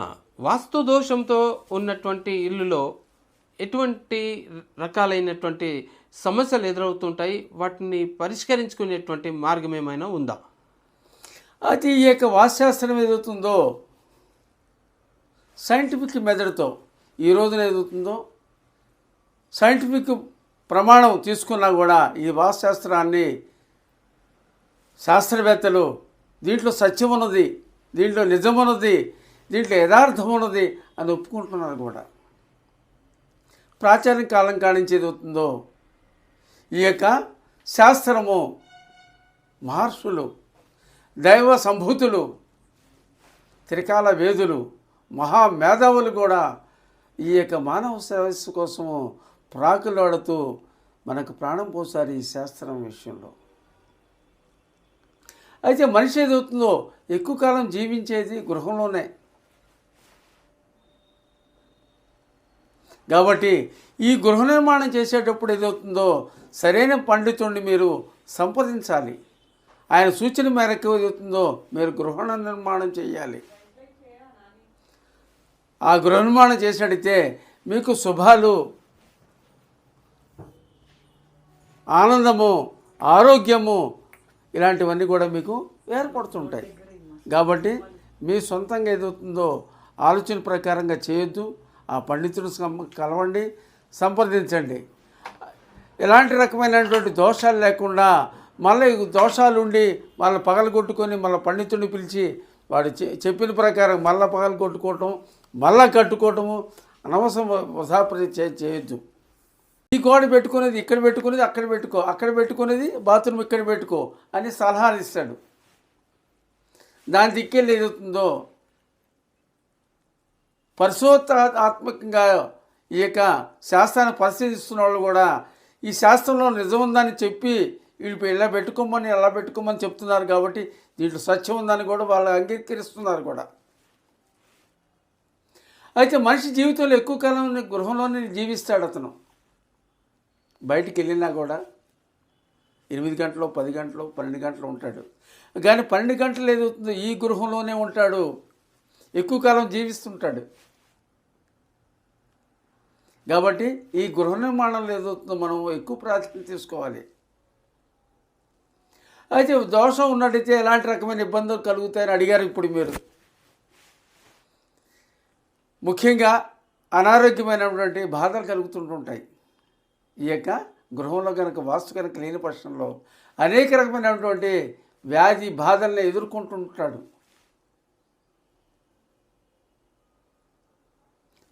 ఆ, వాస్తు దోషంతో ఉన్నటువంటి ఇల్లులో ఎటువంటి రకాలైనటువంటి సమస్యలు ఎదురవుతుంటాయి? వాటిని పరిష్కరించుకునేటువంటి మార్గం ఏమైనా ఉందా? అది ఈ యొక్క వాస్తుశాస్త్రం ఏదవుతుందో సైంటిఫిక్ మెథడ్తో ఈ రోజున ఏదవుతుందో సైంటిఫిక్ ప్రమాణం తీసుకున్నా కూడా ఈ వాస్తుశాస్త్రాన్ని శాస్త్రవేత్తలు దీంట్లో సత్యం ఉన్నది, దీంట్లో నిజం ఉన్నది, దీంట్లో యథార్థం ఉన్నది అని ఒప్పుకుంటున్నారు కూడా. ప్రాచీన కాలం కానించి ఏదవుతుందో ఈ యొక్క శాస్త్రము మహర్షులు, దైవ సంభూతులు, త్రికాల వేదులు, మహామేధావులు కూడా ఈ యొక్క మానవ శ్రేయస్సు కోసము ప్రాకులాడుతూ మనకు ప్రాణం పోసారు ఈ శాస్త్రం విషయంలో. అయితే మనిషి ఏదవుతుందో ఎక్కువ కాలం జీవించేది గృహంలోనే. కాబట్టి ఈ గృహ నిర్మాణం చేసేటప్పుడు ఏదవుతుందో సరైన పండితుడిని మీరు సంప్రదించాలి. ఆయన సూచన మేరకు ఏదవుతుందో మీరు గృహ నిర్మాణం చేయాలి. ఆ గృహ నిర్మాణం చేసినట్టయితే మీకు శుభాలు, ఆనందము, ఆరోగ్యము ఇలాంటివన్నీ కూడా మీకు ఏర్పడుతుంటాయి. కాబట్టి మీ సొంతంగా ఏదవుతుందో ఆలోచన ప్రకారంగా చేయొద్దు. ఆ పండితుడు కలవండి, సంప్రదించండి. ఎలాంటి రకమైనటువంటి దోషాలు లేకుండా మళ్ళీ దోషాలు ఉండి మళ్ళీ పగలగొట్టుకొని మళ్ళీ పండితుడిని పిలిచి వాడు చెప్పిన ప్రకారం మళ్ళీ పగలగొట్టుకోవటం, మళ్ళీ కట్టుకోవటము అనవసరం వృధాపరి చేయొద్దు. ఈ గోడ పెట్టుకునేది ఇక్కడ పెట్టుకునేది అక్కడ పెట్టుకో, అక్కడ పెట్టుకునేది బాత్రూమ్ ఇక్కడ పెట్టుకో అని సలహాలు ఇస్తాడు. దాని దిక్కెళ్ళి ఏదవుతుందో పరిశోధనాత్మకంగా ఈ యొక్క శాస్త్రాన్ని పరిశీలిస్తున్న వాళ్ళు కూడా ఈ శాస్త్రంలో నిజం ఉందని చెప్పి వీళ్ళు ఇలా పెట్టుకోమని అలా పెట్టుకోమని చెప్తున్నారు. కాబట్టి దీంట్లో సత్యం ఉందని కూడా వాళ్ళు అంగీకరిస్తున్నారు కూడా. అయితే మనిషి జీవితంలో ఎక్కువ కాలం గృహంలోనే జీవిస్తాడు. అతను బయటికి వెళ్ళినా కూడా 8 గంటలు, 10 గంటలు, 12 గంటలు ఉంటాడు. కానీ 12 గంటలు ఏదవుతుందో ఈ గృహంలోనే ఉంటాడు, ఎక్కువ కాలం జీవిస్తుంటాడు. కాబట్టి ఈ గృహ నిర్మాణంలో ఏదవుతుందో మనం ఎక్కువ ప్రాధాన్యత తీసుకోవాలి. అయితే దోషం ఉన్నట్టయితే ఎలాంటి రకమైన ఇబ్బందులు కలుగుతాయని అడిగారు ఇప్పుడు మీరు. ముఖ్యంగా అనారోగ్యమైనటువంటి బాధలు కలుగుతుంటుంటాయి. ఈ యొక్క గృహంలో కనుక వాస్తు కనుక లేని పక్షంలో అనేక రకమైనటువంటి వ్యాధి బాధల్ని ఎదుర్కొంటుంటాడు.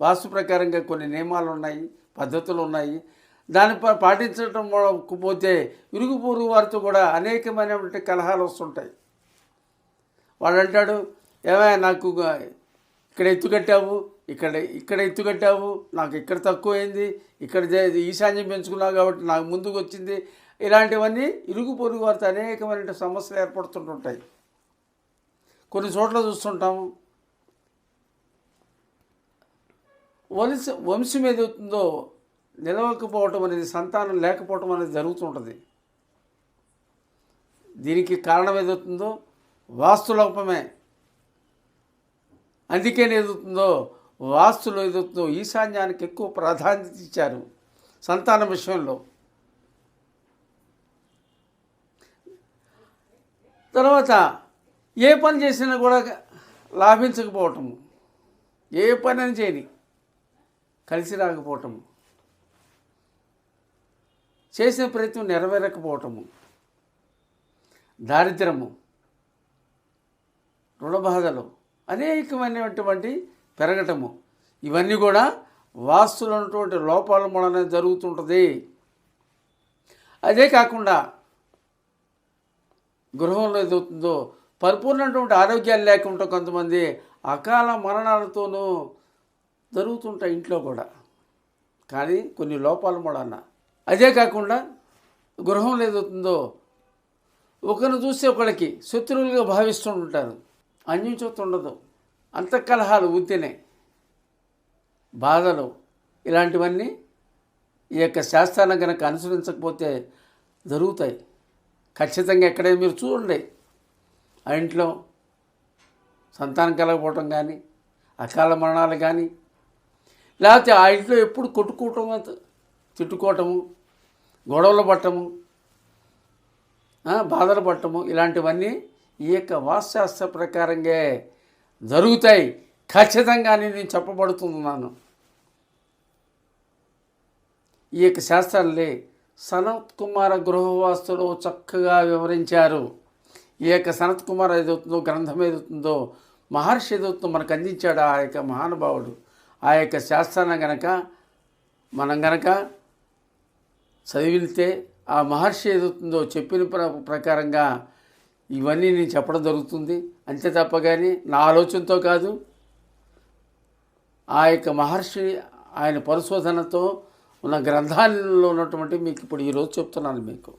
వాస్తు ప్రకారంగా కొన్ని నియమాలు ఉన్నాయి, పద్ధతులు ఉన్నాయి. దాన్ని పాటించడం పోతే ఇరుగు పొరుగు వారితో కూడా అనేకమైనటువంటి కలహాలు వస్తుంటాయి. వాడు అంటాడు, ఏమైనా నాకు ఇక్కడ ఎత్తు కట్టావు, ఇక్కడ ఎత్తు కట్టావు, నాకు ఇక్కడ తక్కువైంది, ఇక్కడ ఈశాన్యం పెంచుకున్నావు కాబట్టి నాకు ముందుకు వచ్చింది. ఇలాంటివన్నీ ఇరుగు పొరుగు వారితో అనేకమైన సమస్యలు ఏర్పడుతుంటుంటాయి. కొన్ని చోట్ల చూస్తుంటాము వంశం ఏదవుతుందో నిలవకపోవటం అనేది, సంతానం లేకపోవటం అనేది జరుగుతుంటుంది. దీనికి కారణం ఏదవుతుందో వాస్తులోపమే. అందుకే ఏదవుతుందో వాస్తులో ఏదవుతుందో ఈశాన్యానికి ఎక్కువ ప్రాధాన్యత ఇచ్చారు సంతానం విషయంలో. తర్వాత ఏ పని చేసినా కూడా లాభించకపోవటము, ఏ పని అని చేయని కలిసి రాకపోవటము, చేసిన ప్రయత్నం నెరవేరకపోవటము, దారిద్రము, రుణబాధలు అనేకమైనటువంటి పెరగటము, ఇవన్నీ కూడా వాస్తులో ఉన్నటువంటి లోపాల మూలన జరుగుతుంటుంది. అదే కాకుండా గృహంలో ఏదవుతుందో పరిపూర్ణమైనటువంటి ఆరోగ్యాలు లేకుండా కొంతమంది అకాల మరణాలతోనూ జరుగుతుంటాయి ఇంట్లో కూడా. కానీ కొన్ని లోపాల మూలన. అదే కాకుండా గృహంలో ఏదవుతుందో ఒకరిని చూస్తే ఒకరికి శత్రువులుగా భావిస్తూ ఉంటారు, అన్యోన్యత ఉండదు, అంతఃకలహాలు, ఉత్తినే బాధలు, ఇలాంటివన్నీ ఈ యొక్క శాస్త్రాన్ని కనుక అనుసరించకపోతే జరుగుతాయి. ఖచ్చితంగా ఎక్కడైనా మీరు చూడండి, ఆ ఇంట్లో సంతానం కలగపోవటం కానీ, అకాల మరణాలు కానీ, లేకపోతే ఆ ఇంట్లో ఎప్పుడు కొట్టుకోవటము, తిట్టుకోవటము, గొడవలు పట్టము, బాధలు పట్టము, ఇలాంటివన్నీ ఈ యొక్క వాస్తుశాస్త్ర ప్రకారంగా జరుగుతాయి ఖచ్చితంగా అని నేను చెప్పబడుతున్నాను. ఈ యొక్క శాస్త్రాలే సనత్ కుమార గృహవాస్తులో చక్కగా వివరించారు. ఈ యొక్క సనత్ కుమార్ ఏదవుతుందో, గ్రంథం ఏదవుతుందో, మహర్షి ఏదవుతుందో మనకు అందించాడు ఆ యొక్క మహానుభావుడు. ఆ యొక్క శాస్త్రాన్ని మనం గనక చదివితే ఆ మహర్షి ఏదవుతుందో చెప్పిన ప్రకారంగా ఇవన్నీ నేను చెప్పడం జరుగుతుంది. అంతే తప్ప కానీ నా ఆలోచనతో కాదు, ఆ యొక్క మహర్షి ఆయన పరిశోధనతో ఉన్న గ్రంథాలలో ఉన్నటువంటి మీకు ఇప్పుడు ఈరోజు చెప్తున్నాను మీకు.